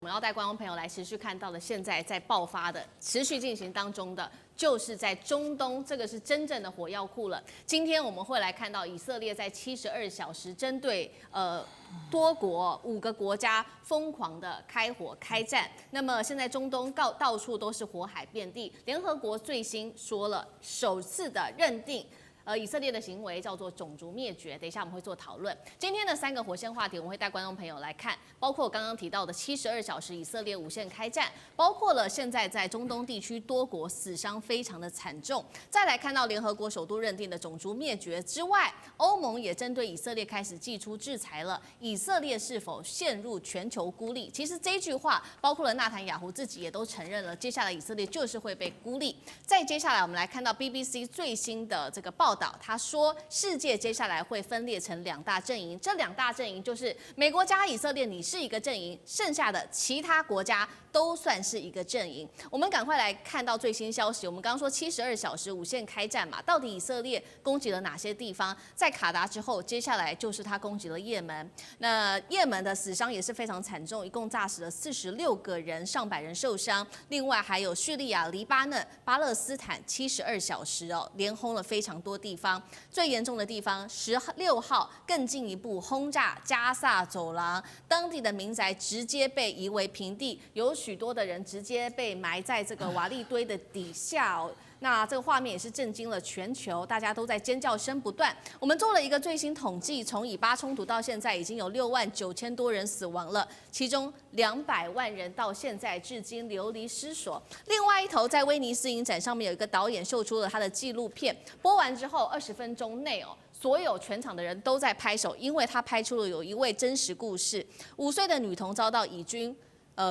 们要带观众朋友来持续看到的，现在在爆发的、持续进行当中的，就是在中东，这个是真正的火药库了。今天我们会来看到以色列在72小时针对多国5个国家疯狂的开火开战。那么现在中东到处都是火海遍地，联合国最新说了，首次的认定。以色列的行为叫做种族灭绝，等一下我们会做讨论。今天的3个火线话题，我们会带观众朋友来看，包括我刚刚提到的72小时以色列无限开战，包括了现在在中东地区多国死伤非常的惨重。再来看到联合国首都认定的种族灭绝之外，欧盟也针对以色列开始祭出制裁了。以色列是否陷入全球孤立？其实这句话，包括了纳坦雅胡自己也都承认了，接下来以色列就是会被孤立。再接下来我们来看到 BBC 最新的这个报道。他说，世界接下来会分裂成2大阵营，这2大阵营就是美国加以色列，你是一个阵营，剩下的其他国家都算是一个阵营。我们赶快来看到最新消息。我们刚刚说72小时无限开战嘛，到底以色列攻击了哪些地方？在卡达之后，接下来就是他攻击了也门。那也门的死伤也是非常惨重，一共炸死了46个人，上百人受伤。另外还有叙利亚、黎巴嫩、巴勒斯坦72小时连轰了非常多地方。最严重的地方16号更进一步轰炸加萨走廊，当地的民宅直接被夷为平地，有许多的人直接被埋在这个瓦砾堆的底下那这个画面也是震惊了全球，大家都在尖叫声不断。我们做了一个最新统计，从以巴冲突到现在已经有6万9千多人死亡了，其中200万人到现在至今流离失所。另外一头，在威尼斯影展上面有一个导演秀出了他的纪录片，播完之后20分钟内所有全场的人都在拍手，因为他拍出了有一位真实故事，5岁的女童遭到以军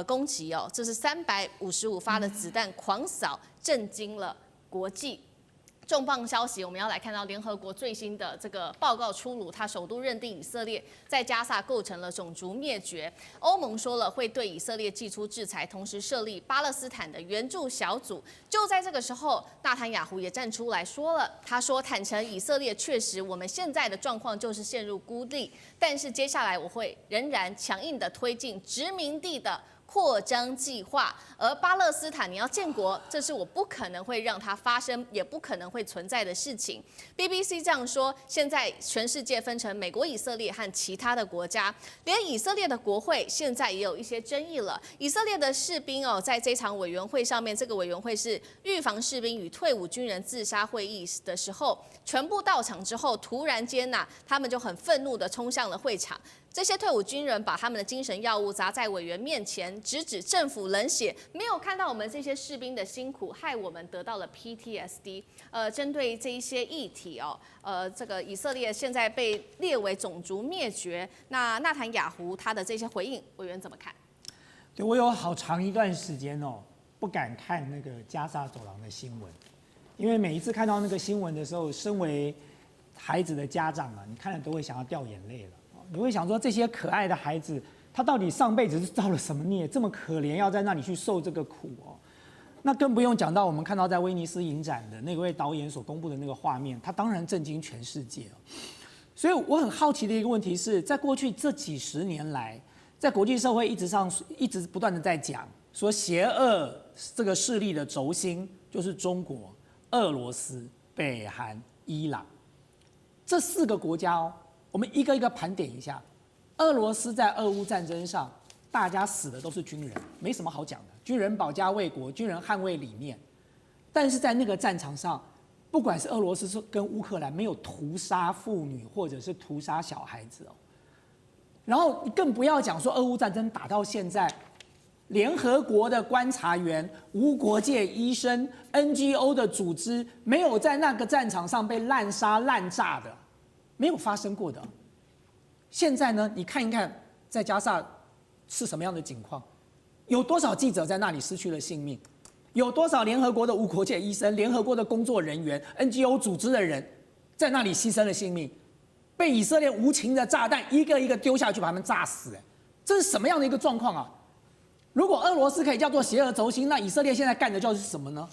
攻击这是355发的子弹狂扫，震惊了国际。重磅消息，我们要来看到联合国最新的这个报告出炉，它首度认定以色列在加萨构成了种族灭绝。欧盟说了会对以色列祭出制裁，同时设立巴勒斯坦的援助小组。就在这个时候，纳坦雅胡也站出来说了，他说坦诚以色列确实我们现在的状况就是陷入孤立，但是接下来我会仍然强硬的推进殖民地的扩张计划，而巴勒斯坦你要建国，这是我不可能会让它发生，也不可能会存在的事情。BBC 这样说，现在全世界分成美国、以色列和其他的国家，连以色列的国会现在也有一些争议了。以色列的士兵在这场委员会上面，这个委员会是预防士兵与退伍军人自杀会议的时候，全部到场之后，突然间他们就很愤怒的冲向了会场。这些退伍军人把他们的精神药物砸在委员面前，直指政府冷血，没有看到我们这些士兵的辛苦，害我们得到了 PTSD。针对这一些议题这个以色列现在被列为种族灭绝，那纳坦雅胡他的这些回应，委员怎么看？对，我有好长一段时间不敢看那个加萨走廊的新闻，因为每一次看到那个新闻的时候，身为孩子的家长你看了都会想要掉眼泪了。你会想说，这些可爱的孩子，他到底上辈子是造了什么孽，这么可怜，要在那里去受这个苦那更不用讲到我们看到在威尼斯影展的那位导演所公布的那个画面，他当然震惊全世界所以我很好奇的一个问题是，在过去这几十年来，在国际社会一直不断的在讲说，邪恶这个势力的轴心就是中国、俄罗斯、北韩、伊朗这4个国家我们一个一个盘点一下。俄罗斯在俄乌战争上，大家死的都是军人，没什么好讲的，军人保家卫国，军人捍卫理念。但是在那个战场上，不管是俄罗斯跟乌克兰，没有屠杀妇女或者是屠杀小孩子然后更不要讲说俄乌战争打到现在，联合国的观察员、无国界医生、NGO 的组织，没有在那个战场上被滥杀滥炸的。没有发生过的。现在呢，你看一看在加萨是什么样的情况？有多少记者在那里失去了性命？有多少联合国的无国界医生、联合国的工作人员、NGO 组织的人在那里牺牲了性命，被以色列无情的炸弹一个一个丢下去，把他们炸死？这是什么样的一个状况啊？如果俄罗斯可以叫做邪恶轴心，那以色列现在干的就是什么呢？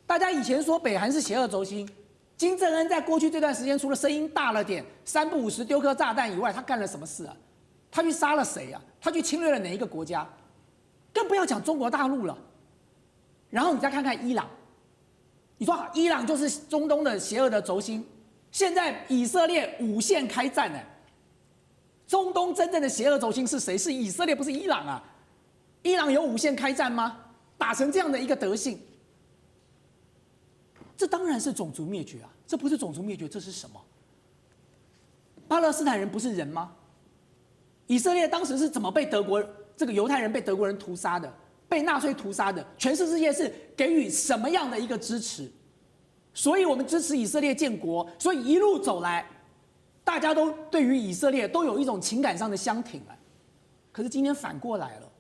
大家以前说北韩是邪恶轴心，金正恩在过去这段时间，除了声音大了点、3不5时丢颗炸弹以外，他干了什么事啊？他去杀了谁啊？他去侵略了哪一个国家？更不要讲中国大陆了。然后你再看看伊朗，你说伊朗就是中东的邪恶的轴心，现在以色列无限开战呢。中东真正的邪恶轴心是谁？是以色列，不是伊朗啊！伊朗有无限开战吗？打成这样的一个德性，这当然是种族灭绝啊！这不是种族灭绝，这是什么？巴勒斯坦人不是人吗？以色列当时是怎么被这个犹太人被德国人屠杀的？被纳粹屠杀的？全世界是给予什么样的一个支持？所以我们支持以色列建国，所以一路走来，大家都对于以色列都有一种情感上的相挺啊。可是今天反过来了，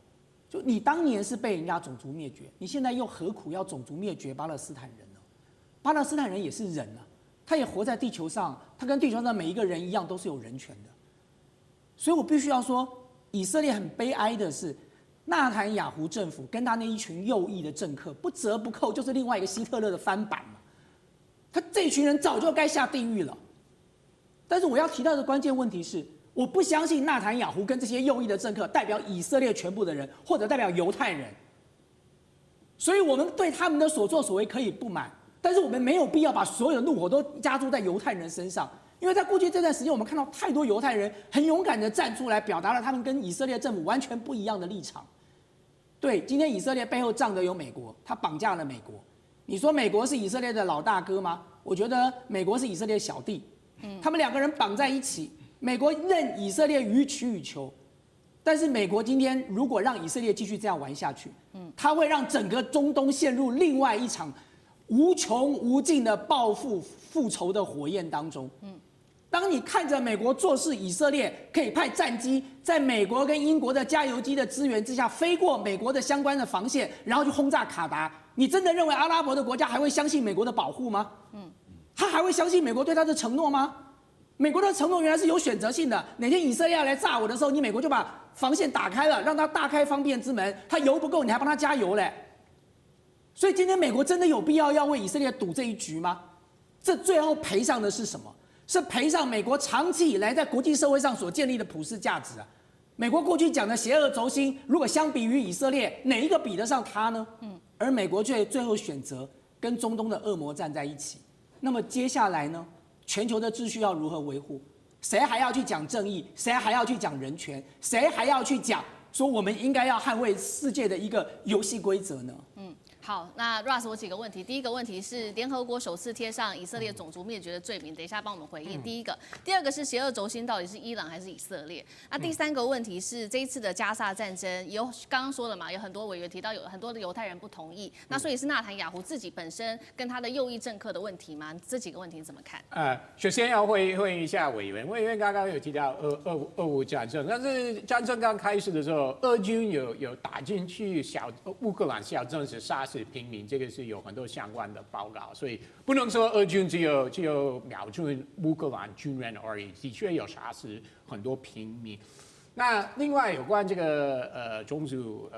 就你当年是被人家种族灭绝，你现在又何苦要种族灭绝巴勒斯坦人呢？巴勒斯坦人也是人啊，他也活在地球上，他跟地球上每一个人一样，都是有人权的。所以我必须要说，以色列很悲哀的是，纳坦雅胡政府跟他那一群右翼的政客不折不扣，就是另外一个希特勒的翻版嘛。他这群人早就该下地狱了。但是我要提到的关键问题是，我不相信纳坦雅胡跟这些右翼的政客代表以色列全部的人，或者代表犹太人。所以我们对他们的所作所为可以不满，但是我们没有必要把所有的怒火都加注在犹太人身上。因为在过去这段时间，我们看到太多犹太人很勇敢的站出来，表达了他们跟以色列政府完全不一样的立场。对，今天以色列背后站的有美国，他绑架了美国。你说美国是以色列的老大哥吗？我觉得美国是以色列的小弟。他们两个人绑在一起，美国任以色列予取予求。但是美国今天如果让以色列继续这样玩下去，它会让整个中东陷入另外一场无穷无尽的报复复仇的火焰当中。当你看着美国做事，以色列可以派战机在美国跟英国的加油机的支援之下飞过美国的相关的防线，然后去轰炸卡达，你真的认为阿拉伯的国家还会相信美国的保护吗？他还会相信美国对他的承诺吗？美国的承诺原来是有选择性的，哪天以色列要来炸我的时候，你美国就把防线打开了，让他大开方便之门，他油不够你还帮他加油嘞。所以今天美国真的有必要要为以色列赌这一局吗？这最后赔上的是什么？是赔上美国长期以来在国际社会上所建立的普世价值啊！美国过去讲的邪恶轴心，如果相比于以色列，哪一个比得上它呢？而美国却最后选择跟中东的恶魔站在一起。那么接下来呢？全球的秩序要如何维护？谁还要去讲正义？谁还要去讲人权？谁还要去讲说我们应该要捍卫世界的一个游戏规则呢？好，那 Russ 我几个问题，第一个问题是联合国首次贴上以色列种族灭绝的罪名，等一下帮我们回应。第一个，第二个是邪恶轴心到底是伊朗还是以色列？那第三个问题是这一次的加萨战争，刚刚说了嘛，有很多委员提到有很多的犹太人不同意，那所以是纳坦雅胡自己本身跟他的右翼政客的问题吗？这几个问题你怎么看？首先要回应一下委员刚刚有提到俄乌战争，但是战争刚开始的时候，俄军有打进去乌克兰小镇是杀死平民，这个是有很多相关的报告，所以不能说俄军只有瞄准乌克兰军人而已，的确有杀死很多平民。那另外有关这个种族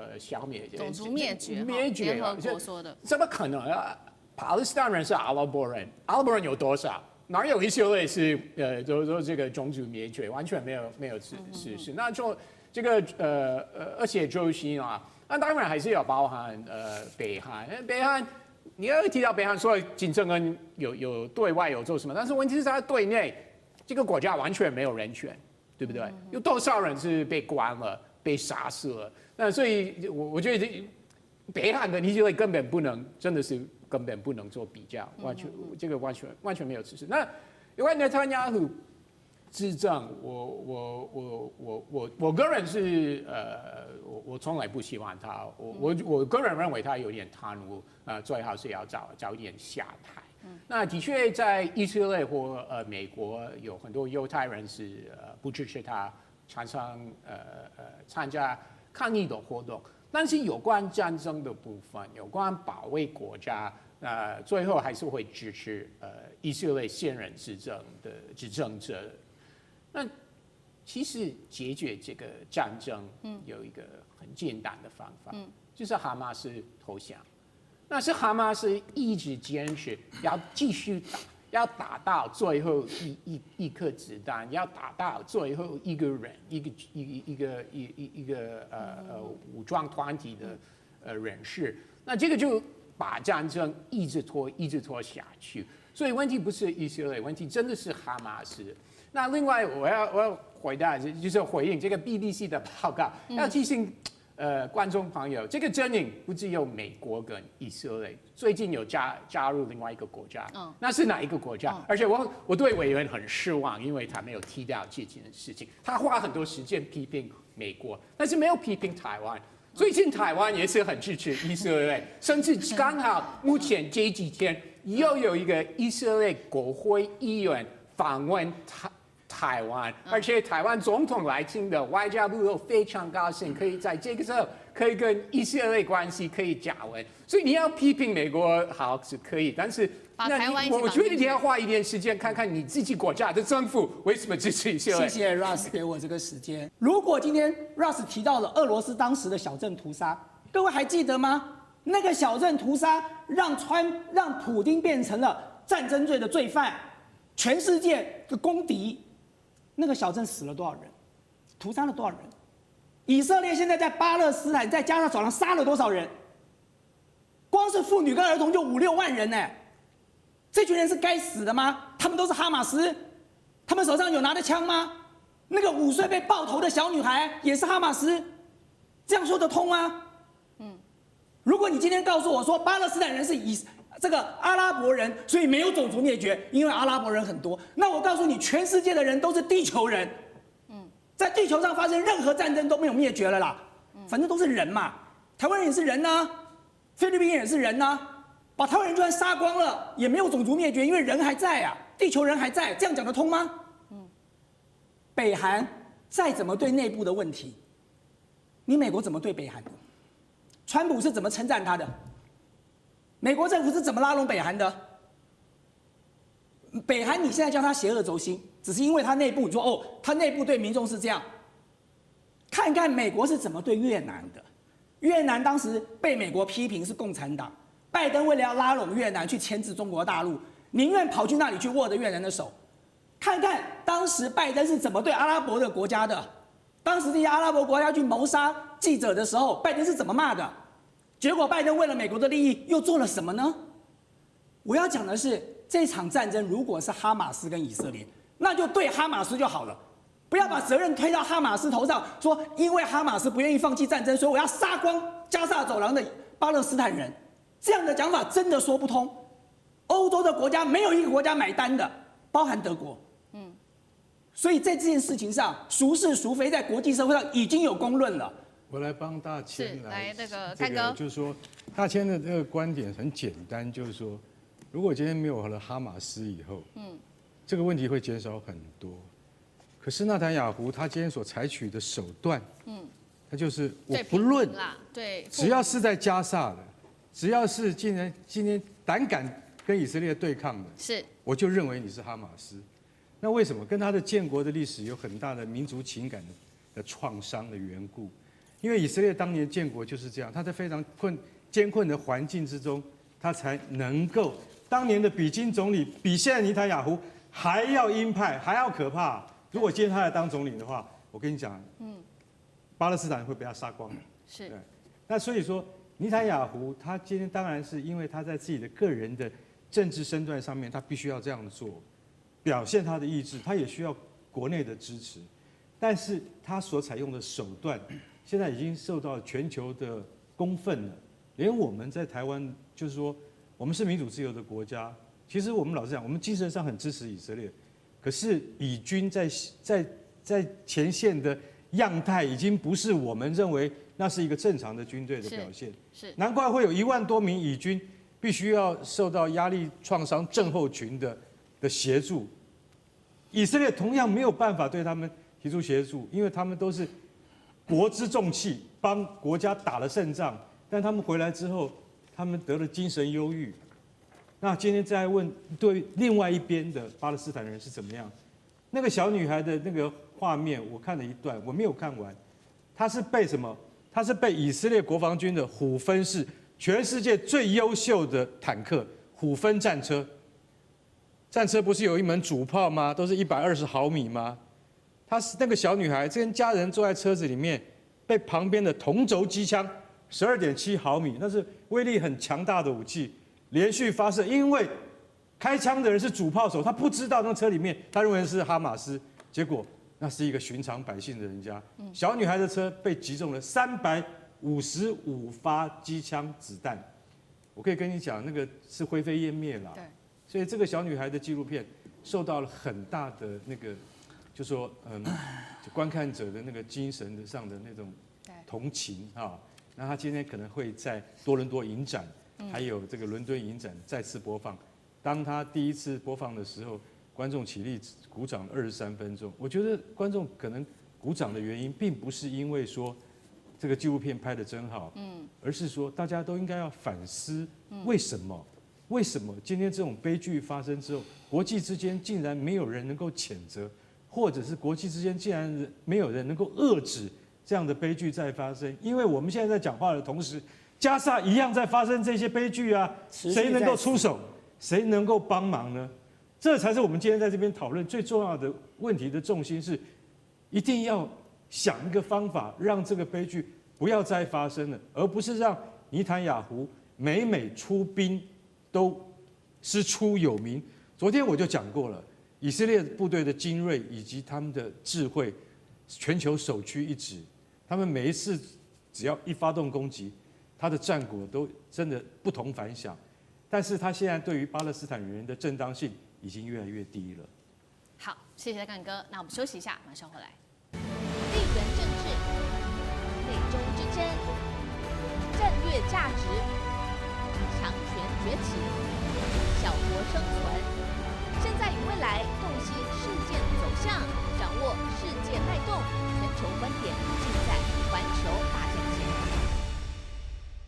种族灭绝，联合国说的，怎么可能啊？巴勒斯坦人是阿拉伯人，阿拉伯人有多少？哪有一些类是都这个种族灭绝，完全没有事实。那就这个而且轴心啊。那当然还是有包含北韩，北韩你要提到北韩，说金正恩有对外有做什么，但是问题是他对内这个国家完全没有人权，对不对？有多少人是被关了、被杀死了？那所以我觉得北韩跟以色列根本不能，真的是根本不能做比较，完全没有事实。那有关内塔尼亚胡执政，我个人是我从来不喜欢他，我个人认为他有点贪污，最好是要早一点下台。那的确在以色列或美国有很多犹太人是不支持他，常常参加抗议的活动。但是有关战争的部分，有关保卫国家，最后还是会支持以色列现任执政者。那其实解决这个战争有一个很简单的方法，就是哈马斯投降。那是哈马斯一直坚持要继续打，要打到最后一颗子弹，要打到最后一个人，一个武装团体的人士，那这个就把战争一直拖下去。所以问题不是以色列，问题真的是哈马斯。那另外我要回答，就是回应这个 BBC 的报告，要提醒观众朋友，这个阵营不只有美国跟以色列，最近有加入另外一个国家，那是哪一个国家？而且我对委员很失望，因为他没有提到这件事情，他花很多时间批评美国，但是没有批评台湾。最近台湾也是很支持以色列，甚至刚好目前这几天又有一个以色列国会议员访问台湾，而且台湾总统来听的外交部都非常高兴，可以在这个时候可以跟以色列关系可以加温。所以你要批评美国好是可以，但是我觉得你要花一点时间看看你自己国家的政府为什么支持以色列。谢谢 Russ 给我这个时间。如果今天 Russ 提到了俄罗斯当时的小镇屠杀，各位还记得吗？那个小镇屠杀让普丁变成了战争罪的罪犯，全世界的公敌。那个小镇死了多少人？屠杀了多少人？以色列现在在巴勒斯坦在加沙走廊杀了多少人？光是妇女跟儿童就5、6万人呢。这群人是该死的吗？他们都是哈马斯，他们手上有拿着枪吗？那个5岁被爆头的小女孩也是哈马斯，这样说得通吗？如果你今天告诉我说巴勒斯坦人是这个阿拉伯人，所以没有种族灭绝，因为阿拉伯人很多。那我告诉你，全世界的人都是地球人，在地球上发生任何战争都没有灭绝了啦，反正都是人嘛。台湾人也是人呐，菲律宾也是人呐，把台湾人就算杀光了，也没有种族灭绝，因为人还在啊，地球人还在，这样讲得通吗？北韩再怎么对内部的问题，你美国怎么对北韩的？川普是怎么称赞他的？美国政府是怎么拉拢北韩的？北韩你现在叫他邪恶轴心，只是因为他内部，你说哦，他内部对民众是这样。看看美国是怎么对越南的。越南当时被美国批评是共产党，拜登为了要拉拢越南去牵制中国大陆，宁愿跑去那里去握着越南的手。看看当时拜登是怎么对阿拉伯的国家的。当时这些阿拉伯国家去谋杀记者的时候，拜登是怎么骂的？结果拜登为了美国的利益又做了什么呢？我要讲的是，这场战争如果是哈马斯跟以色列，那就对哈马斯就好了，不要把责任推到哈马斯头上，说因为哈马斯不愿意放弃战争，所以我要杀光加沙走廊的巴勒斯坦人。这样的讲法真的说不通。欧洲的国家没有一个国家买单的，包含德国。所以在这件事情上，孰是孰非，在国际社会上已经有公论了。我来帮大千来那个干哥，就是说大千的这个观点很简单，就是说，如果今天没有了哈马斯以后，这个问题会减少很多。可是纳坦雅胡他今天所采取的手段，他就是我不论，对，只要是在加沙的，只要是今天胆敢跟以色列对抗的，是，我就认为你是哈马斯。那为什么？跟他的建国的历史有很大的民族情感的创伤的缘故。因为以色列当年建国就是这样，他在非常艰困的环境之中，他才能够。当年的比金总理比现在尼坦雅胡还要鹰派，还要可怕。如果今天他来当总理的话，我跟你讲，巴勒斯坦会被他杀光的。是。对。那所以说，尼坦雅胡他今天当然是因为他在自己的个人的政治身段上面，他必须要这样做，表现他的意志，他也需要国内的支持。但是他所采用的手段，现在已经受到全球的公愤了。连我们在台湾，就是说，我们是民主自由的国家，其实我们老实讲，我们精神上很支持以色列，可是以军在前线的样态，已经不是我们认为那是一个正常的军队的表现。是，难怪会有1万多名以军必须要受到压力创伤症候群的协助。以色列同样没有办法对他们提出协助，因为他们都是国之重器，帮国家打了胜仗，但他们回来之后，他们得了精神忧郁。那今天再问，对另外一边的巴勒斯坦人是怎么样？那个小女孩的那个画面，我看了一段，我没有看完。她是被什么？她是被以色列国防军的虎分式，全世界最优秀的坦克虎分战车，战车不是有一门主炮吗？都是120毫米吗？她是那个小女孩，跟家人坐在车子里面，被旁边的同轴机枪12.7毫米，那是威力很强大的武器，连续发射。因为开枪的人是主炮手，他不知道那车里面，他认为是哈马斯，结果那是一个寻常百姓的人家。小女孩的车被击中了355发机枪子弹。我可以跟你讲，那个是灰飞烟灭了。对。所以这个小女孩的纪录片受到了很大的那个，就说就观看者的那个精神上的那种同情啊。那她今天可能会在多伦多影展，还有这个伦敦影展再次播放。当她第一次播放的时候，观众起立鼓掌23分钟。我觉得观众可能鼓掌的原因，并不是因为说这个纪录片拍得真好，而是说大家都应该要反思为什么。为什么今天这种悲剧发生之后，国际之间竟然没有人能够谴责，或者是国际之间竟然没有人能够遏制这样的悲剧再发生？因为我们现在在讲话的同时，加沙一样在发生这些悲剧啊，谁能够出手，谁能够帮忙呢？这才是我们今天在这边讨论最重要的问题的重心，是一定要想一个方法，让这个悲剧不要再发生了，而不是让尼坦雅胡每出兵都师出有名。昨天我就讲过了，以色列部队的精锐以及他们的智慧，全球首屈一指。他们每一次只要一发动攻击，他的战果都真的不同凡响。但是他现在对于巴勒斯坦人的正当性已经越来越低了。好，谢谢干哥。那我们休息一下，马上回来。地缘政治、美中之争、战略价值、强权崛起、小国生存，现在与未来洞悉事件走向，掌握世界脉动，全球观点尽在环球大